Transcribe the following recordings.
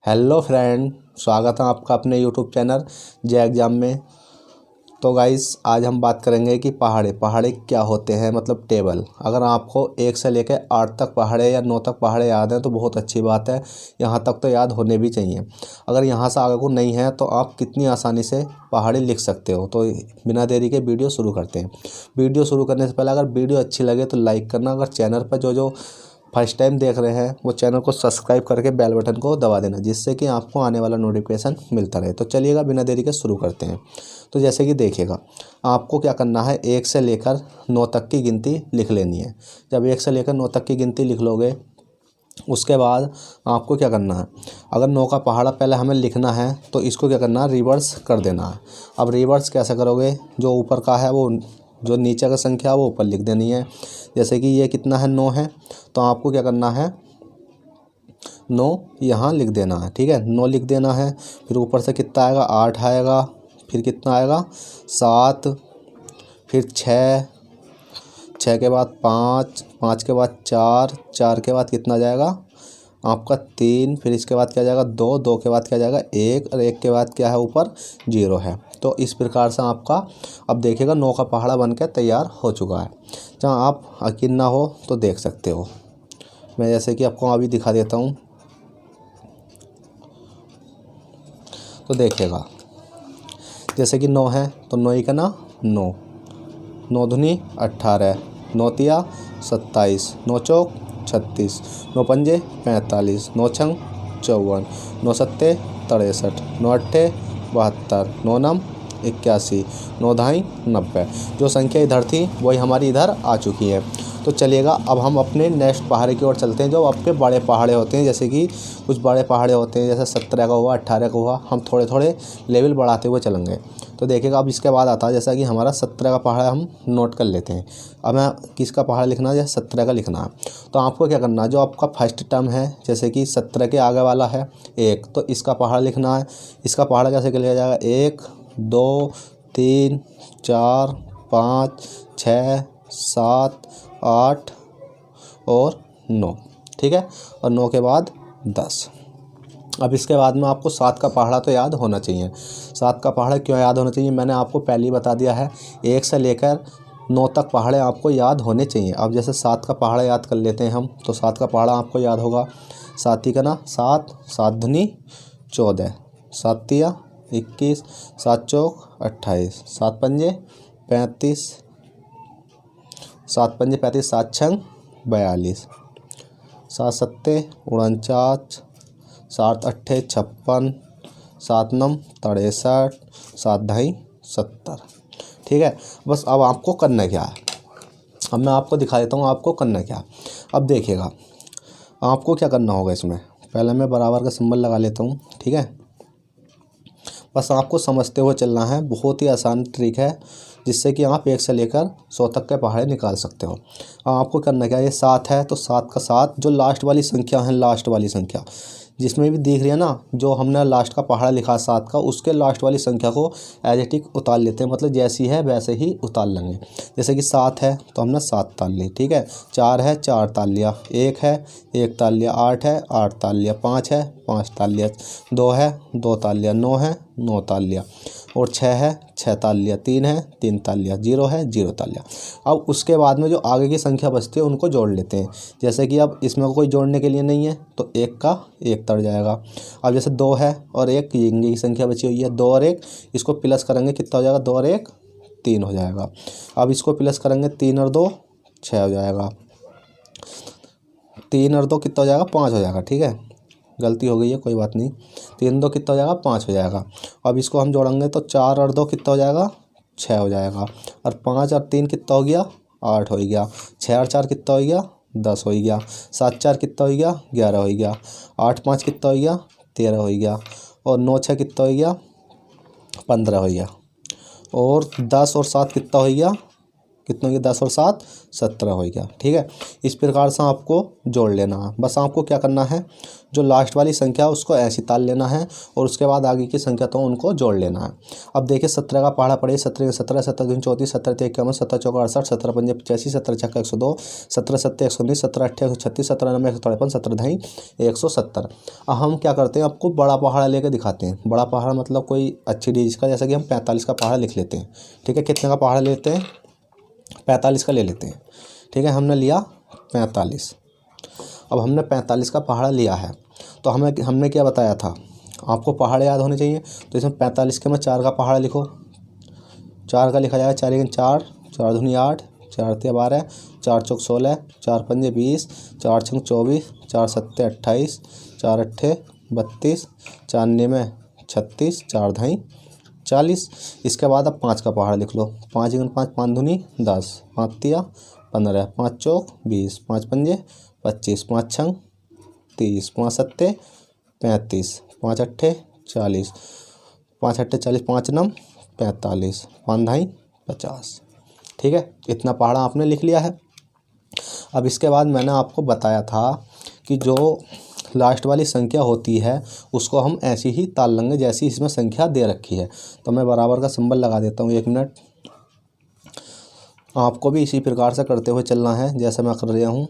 Hello friend, स्वागत है आपका अपने यूट्यूब चैनल जे एग्ज़ाम में। तो गाइस आज हम बात करेंगे कि पहाड़े क्या होते हैं, मतलब टेबल। अगर आपको 1 से लेकर 8 तक पहाड़े या 9 तक पहाड़े याद हैं तो बहुत अच्छी बात है। यहाँ तक तो याद होने भी चाहिए। अगर यहाँ से आगे को नहीं है तो आप कितनी आसानी से पहाड़े लिख सकते हो। तो बिना देरी के वीडियो शुरू करते हैं। वीडियो शुरू करने से पहले अगर वीडियो अच्छी लगे तो लाइक करना। अगर चैनल पर जो फर्स्ट टाइम देख रहे हैं वो चैनल को सब्सक्राइब करके बेल बटन को दबा देना, जिससे कि आपको आने वाला नोटिफिकेशन मिलता रहे। तो चलिएगा बिना देरी के शुरू करते हैं। तो जैसे कि देखिएगा, आपको क्या करना है, 1 से लेकर 9 तक की गिनती लिख लेनी है। जब 1 से लेकर 9 तक की गिनती लिख लोगे उसके बाद आपको क्या करना है, अगर 9 का पहाड़ा पहले हमें लिखना है तो इसको क्या करना है, रिवर्स कर देना है। अब रिवर्स कैसे करोगे, जो ऊपर का है वो, जो नीचे का संख्या है वो ऊपर लिख देनी है। जैसे कि ये कितना है, 9 है, तो आपको क्या करना है, 9 यहाँ लिख देना है। ठीक है, 9 लिख देना है। फिर ऊपर से कितना आएगा, 8 आएगा। फिर कितना आएगा, 7। फिर 6, 6 के बाद 5, 5 के बाद 4, 4 के बाद कितना जाएगा आपका 3। फिर इसके बाद क्या जाएगा 2, 2 के बाद क्या जाएगा 1, और 1 के बाद क्या है, ऊपर 0 है। तो इस प्रकार से आपका अब देखिएगा 9 का पहाड़ा बनकर तैयार हो चुका है। जहाँ आप यकीन ना हो तो देख सकते हो। मैं जैसे कि आपको अभी दिखा देता हूँ। तो देखिएगा, जैसे कि 9 है तो 9 का ना 9, 9 दूनी 18, 9 तिया 27, 9 चौक 36, 9 पंजे 45, 9 छंग 54, 9 सत्ते 63, 9 अट्ठे 72, 9 नम 81, 9 धाई 90। जो संख्या इधर थी वही हमारी इधर आ चुकी है। तो चलिएगा अब हम अपने नेक्स्ट पहाड़े की ओर चलते हैं, जो आपके बड़े पहाड़े होते हैं। जैसे कि कुछ बड़े पहाड़े होते हैं, जैसे 17 का हुआ, 18 का हुआ। हम थोड़े थोड़े लेवल बढ़ाते हुए चलेंगे। तो देखिएगा अब इसके बाद आता है, जैसा कि हमारा 17 का पहाड़ा हम नोट कर लेते हैं। अब मैं किसका पहाड़ा लिखना है, जैसे 17 का लिखना है। तो आपको क्या करना है, जो आपका फर्स्ट टर्म है, जैसे कि 17 के आगे वाला है 1, तो इसका पहाड़ा लिखना है। इसका पहाड़ा कैसे लिया जाएगा, 1, 2, 3, 4, 5, 6, 7, 8 और 9। ठीक है, और 9 के बाद 10। अब इसके बाद में आपको 7 का पहाड़ा तो याद होना चाहिए। 7 का पहाड़ा क्यों याद होना चाहिए, मैंने आपको पहले ही बता दिया है। 1 से लेकर 9 तक पहाड़े आपको याद होने चाहिए। अब जैसे 7 का पहाड़ा याद कर लेते हैं हम, तो 7 का पहाड़ा आपको याद होगा, 7 का ना 7, 7 दूनी 14, 7 तिया 21, 7 चौक 28, 7 पंजे 35, 7 पंजे 35, 7 छंग 42, 7 सत्ते 49, 7 अट्ठे 56, 7 नम 63, 7 ढाई 70। ठीक है, बस अब आपको करना क्या है, अब मैं आपको दिखा देता हूँ आपको करना क्या है। अब देखिएगा आपको क्या करना होगा, इसमें पहले मैं बराबर का सिंबल लगा लेता हूँ। ठीक है, बस आपको समझते हुए चलना है। बहुत ही आसान ट्रिक है, जिससे कि आप 1 से लेकर 100 तक के पहाड़े निकाल सकते हो। अब आपको करना क्या है, ये 7 है तो 7 का 7, जो लास्ट वाली संख्या है, लास्ट वाली संख्या जिसमें भी दिख रही है ना, जो हमने लास्ट का पहाड़ा लिखा 7 का, उसके लास्ट वाली संख्या को एज इट इज उतार लेते हैं। मतलब जैसी है वैसे ही उतार लेंगे। जैसे कि 7 है तो हमने 7 ताल ली। ठीक है, 4 है 4 ताल लिया, 1 है 1 ताल लिया, 8 है 8 ताल लिया, 5 है 5 ताल लिया, 2 है 2 ताल लिया, 9 है 9 ताल लिया, और 6 है 6 ताल लिया, 3 है 3 ताल लिया, 0 है 0 ताल लिया। अब उसके बाद में जो आगे की संख्या बचती है उनको जोड़ लेते हैं। जैसे कि अब इसमें कोई जोड़ने के लिए नहीं है तो 1 का 1 तड़ जाएगा। अब जैसे 2 है और 1 ये की संख्या बची हुई है, 2 और 1, इसको प्लस करेंगे कितना हो जाएगा, 2 और 1 3 हो जाएगा। अब इसको प्लस करेंगे, 3 और 2 6 हो जाएगा, 3 और 2 कितना हो जाएगा, 5 हो जाएगा। ठीक है, गलती हो गई है, कोई बात नहीं। 3 2 कितना हो जाएगा, 5 हो जाएगा। अब इसको हम जोड़ेंगे तो 4 और 2 कितना हो जाएगा, 6 हो जाएगा, और 5 और 3 कितना हो गया, 8 हो गया, 6 और 4 कितना हो गया, 10 हो गया, 7 4 कितना हो गया, 11 हो गया, 8 5 कितना हो गया, 13 हो गया, और 9 6 कितना हो गया, 15 हो गया, और 10 और 7 कितना हो गया, कितना हो गया 10 और 7 17 हो गया। ठीक है, इस प्रकार से आपको जोड़ लेना है। बस आपको क्या करना है, जो लास्ट वाली संख्या है उसको ऐसे ताल लेना है और उसके बाद आगे की संख्या तो उनको जोड़ लेना है। अब देखिए 17 का पहाड़ा पड़े 17 17 17 दूनी 34 17 तेईस 51 17 चौका 68 17 पंजे 85 17 छक्का 102 17 सत्ते 119 17 अट्ठे 136 17 नब्बे 153 17 ढाई 170। अब हम क्या करते हैं, आपको बड़ा पहाड़ा लेकर दिखाते हैं। बड़ा पहाड़ा मतलब कोई अच्छी डिजिट का, जैसा कि हम 45 का पहाड़ा लिख लेते हैं। ठीक है, कितने का पहाड़ा लेते हैं, 45 का ले लेते हैं। ठीक है, हमने लिया 45। अब हमने 45 का पहाड़ा लिया है तो हमने क्या बताया था, आपको पहाड़े याद होने चाहिए। तो इसमें 45 के में 4 का पहाड़ा लिखो, 4 का लिखा जाएगा 4 4 4 दूनी 8 4 तिया 12 4 चौक 16 4 पंजे 20 4 छंग 24 4 सत्ते 28 4 अट्ठे 32 4 निमे 36 4 धाई 40। इसके बाद अब 5 का पहाड़ा लिख लो, 5 5 5 दूनी 10 5 तिया 15 5 चौक 20 5 पंजे 25 5 छंग 30 5 सत्ते 35 5 अट्ठे 40 5 अट्ठे 40 5 नम 45 5 ढाई 50। ठीक है, इतना पहाड़ा आपने लिख लिया है। अब इसके बाद मैंने आपको बताया था कि जो लास्ट वाली संख्या होती है उसको हम ऐसी ही ताल लेंगे जैसी इसमें संख्या दे रखी है। तो मैं बराबर का सिंबल लगा देता हूँ, 1 मिनट। आपको भी इसी प्रकार से करते हुए चलना है जैसे मैं कर रहा हूँ।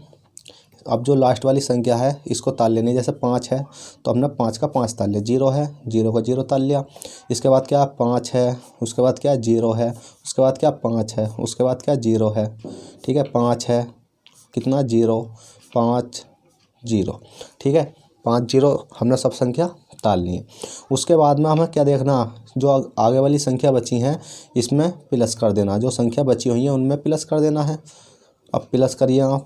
अब जो लास्ट वाली संख्या है इसको ताल लेनी, जैसे 5 है तो हमने 5 का 5 ताल लिया, 0 है 0 का 0 ताल लिया। इसके बाद क्या 5 है, उसके बाद क्या 0 है, उसके बाद क्या 5 है, उसके बाद क्या 0 है। ठीक है, 5 है कितना 0 5 0। ठीक है, 5 0 हमने सब संख्या ताल ली है। उसके बाद में हमें क्या देखना, जो आगे वाली संख्या बची हैं इसमें प्लस कर देना, जो संख्या बची हुई है उनमें प्लस कर देना है। अब प्लस करिए आप,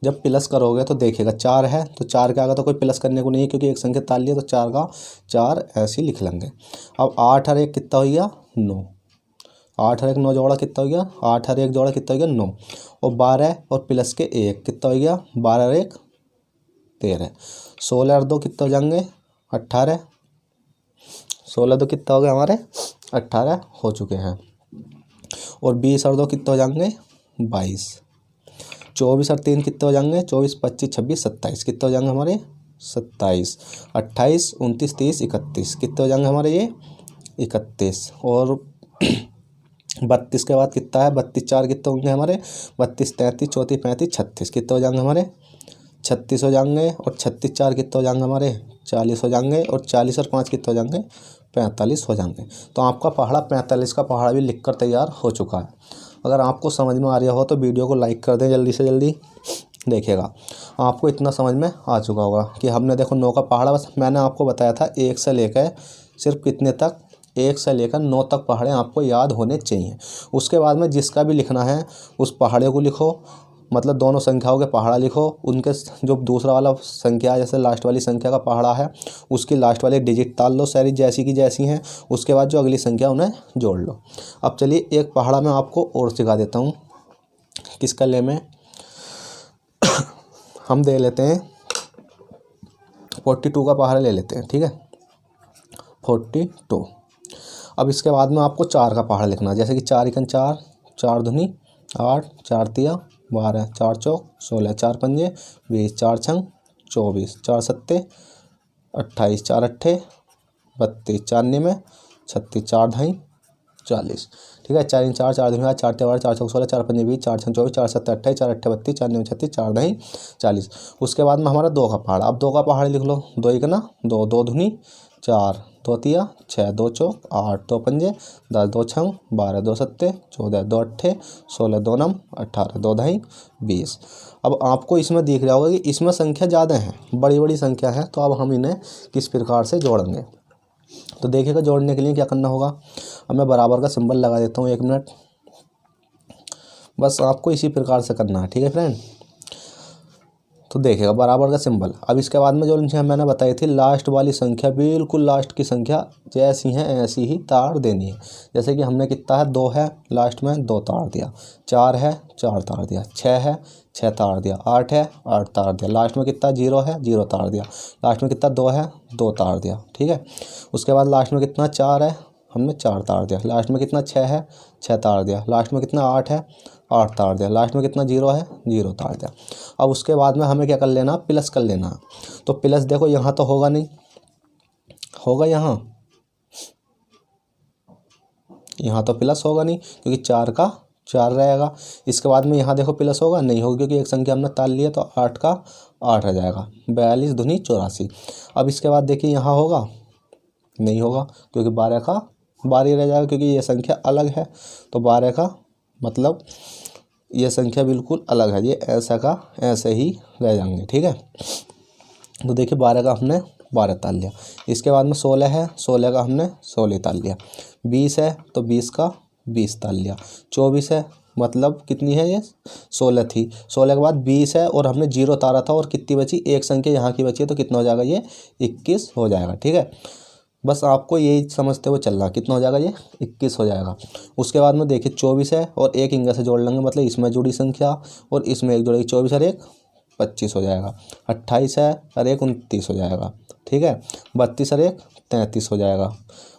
जब प्लस करोगे तो देखिएगा 4 है तो 4 के आगे तो कोई प्लस करने को नहीं है क्योंकि एक संख्या ताल लिया, तो 4 का 4 ऐसे ही लिख लेंगे। अब 8 और 1 कितना हो गया 9, 8 और 1 9 जोड़ा कितना हो गया, 8 और 1 जोड़ा कितना हो गया 9, और 12 और प्लस के 1 कितना हो गया 12 और 1 13, 16 और 2 कितना हो जाएंगे 18, 16 2 कितना हो गया हमारे 18 हो चुके हैं, और 20 और 2 कितना हो जाएंगे 22, 24 और 3 कितने हो जाएंगे 24 25 26 27 कितने हो जाएंगे हमारे 27, 28 29 30 31 कितने हो जाएंगे हमारे ये 31, और 32 के बाद कितना है 32 4 कितने होंगे हमारे 32 33 34 35 36 कितने हो जाएंगे हमारे 36 हो जाएंगे, और 36 4 कितने हो जाएंगे हमारे 40 हो जाएंगे, और 40 और 5 कितने हो जाएंगे 45 हो जाएंगे। तो आपका पहाड़ा 45 का पहाड़ा भी लिखकर तैयार हो चुका है। अगर आपको समझ में आ रहा हो तो वीडियो को लाइक कर दें जल्दी से जल्दी। देखिएगा आपको इतना समझ में आ चुका होगा कि हमने देखो 9 का पहाड़ा, बस मैंने आपको बताया था 1 से लेकर सिर्फ कितने तक 1 से लेकर 9 तक पहाड़े आपको याद होने चाहिए। उसके बाद में जिसका भी लिखना है उस पहाड़े को लिखो, मतलब दोनों संख्याओं के पहाड़ा लिखो, उनके जो दूसरा वाला संख्या जैसे लास्ट वाली संख्या का पहाड़ा है उसकी लास्ट वाली डिजिट ताल लो सारी जैसी की जैसी हैं, उसके बाद जो अगली संख्या उन्हें जोड़ लो। अब चलिए एक पहाड़ा मैं आपको और सिखा देता हूँ, किस कले में हम दे लेते हैं 42 का पहाड़ा ले लेते हैं। ठीक है 42। अब इसके बाद में आपको 4 का पहाड़ा लिखना है, जैसे कि 4 1 4 4 दूनी 8 4 तिया 12 4 चौक 16 4 पंजे 20 4 छंग 24 4 सत्ते 28 4 अट्ठे 32 4 निमे 36 4 ढाई 40। ठीक है 4 4 4 दूनी 8 4 तिया 12 4 चौक 16 4 पंजे 20 4 छंग 24 4 सत्ते 28 4 अट्ठे 32 4 निमे 36 4 ढाई 40। उसके बाद में हमारा 2 का पहाड़ा, अब 2 का पहाड़ा लिख लो, 2 1 ना 2 2 दूनी 4 2 तिया 6 2 चौक 8 2 पंजे 10 2 छंग 12 2 सत्ते 14 2 अट्ठे 16 2 नम 18 2 ढाई 20। अब आपको इसमें दिख रहा होगा कि इसमें संख्या ज़्यादा है, बड़ी बड़ी संख्या है, तो अब हम इन्हें किस प्रकार से जोड़ेंगे। तो देखिएगा जोड़ने के लिए क्या करना होगा, अब मैं बराबर का सिंबल लगा देता हूँ, 1 मिनट। बस आपको इसी प्रकार से करना है। ठीक है फ्रेंड, तो देखिएगा बराबर का सिंबल। अब इसके बाद में जो मैंने बताई थी लास्ट वाली संख्या, बिल्कुल लास्ट की संख्या जैसी हैं ऐसी ही तार देनी है। जैसे कि हमने कितना है 2 है लास्ट में 2 तार दिया, 4 है 4 तार दिया, 6 है 6 तार दिया, 8 है 8 तार दिया, लास्ट में कितना 0 है 0 तार दिया, लास्ट में कितना 2 है 2 तार दिया। ठीक है उसके बाद लास्ट में कितना 4 है हमने 4 तार दिया। लास्ट में कितना 6 है, 6 तार दिया। लास्ट में कितना 8 है, 8 तार दिया। लास्ट में कितना 0 है, 0 तार दिया। अब उसके बाद में हमें क्या कर लेना, प्लस कर लेना। तो प्लस देखो यहाँ तो होगा नहीं, होगा यहाँ तो प्लस होगा नहीं क्योंकि 4 का 4 रहेगा। इसके बाद में यहाँ देखो प्लस होगा नहीं होगा क्योंकि एक संख्या हमने ताल लिया, तो 8 का 8 रह जाएगा। 42 दूनी 84। अब इसके बाद देखिए यहाँ होगा नहीं होगा क्योंकि 12 का 12 रह जाएगा क्योंकि ये संख्या अलग है। तो 12 का मतलब ये संख्या बिल्कुल अलग है, ये ऐसा का ऐसे ही रह जाएंगे। ठीक है, तो देखिए 12 का हमने 12 ताल लिया। इसके बाद में 16 है, 16 का हमने 16 ताल लिया। 20 है तो 20 का 20 ताल लिया। 24 है मतलब कितनी है ये 16 थी। 16 के बाद 20 है और हमने 0 तारा था और कितनी बची, एक संख्या यहाँ की बची है, तो कितना हो जाएगा, ये 21 हो जाएगा। ठीक है, बस आपको यही समझते हुए चलना, कितना हो जाएगा, ये 21 हो जाएगा। उसके बाद में देखिए 24 है और एक इंगा से जोड़ लेंगे, मतलब इसमें जुड़ी संख्या और इसमें एक जोड़ेगी। 24 और 1 25 हो जाएगा। 28 है और 1 29 हो जाएगा। ठीक है, 32 और 1 33 हो जाएगा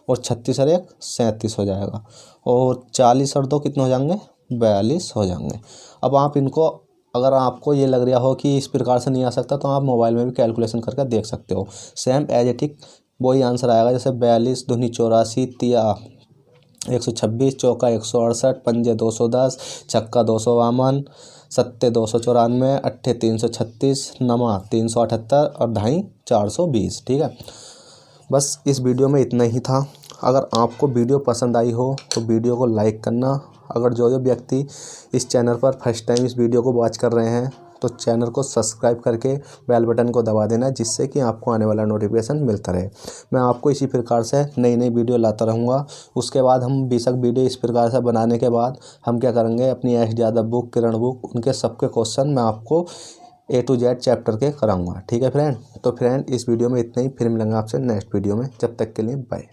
और 36 और 1 37 हो जाएगा और 40 और 2 कितने हो जाएंगे, 42 हो जाएंगे। अब आप इनको, अगर आपको ये लग रहा हो कि इस प्रकार से नहीं आ सकता, तो आप मोबाइल में भी कैलकुलेशन करके देख सकते हो। सेम एज इट इज वही आंसर आएगा, जैसे 42 दूनी 84, तिया 126, चौका 168, पंजे 210, छक्का 252, सत्ते 294, अट्ठे 336, नमा 378 और ढाई 420। ठीक है, बस इस वीडियो में इतना ही था। अगर आपको वीडियो पसंद आई हो तो वीडियो को लाइक करना। अगर जो व्यक्ति इस चैनल पर फर्स्ट टाइम इस वीडियो को वॉच कर रहे हैं तो चैनल को सब्सक्राइब करके बेल बटन को दबा देना, जिससे कि आपको आने वाला नोटिफिकेशन मिलता रहे। मैं आपको इसी प्रकार से नई नई वीडियो लाता रहूँगा। उसके बाद हम बेशक वीडियो इस प्रकार से बनाने के बाद हम क्या करेंगे, अपनी एस यादव बुक, किरण बुक, उनके सबके क्वेश्चन मैं आपको A to Z चैप्टर के कराऊँगा। ठीक है फ्रेंड, तो फ्रेंड इस वीडियो में इतना ही, फिर मिलेंगे आपसे नेक्स्ट वीडियो में। जब तक के लिए बाय।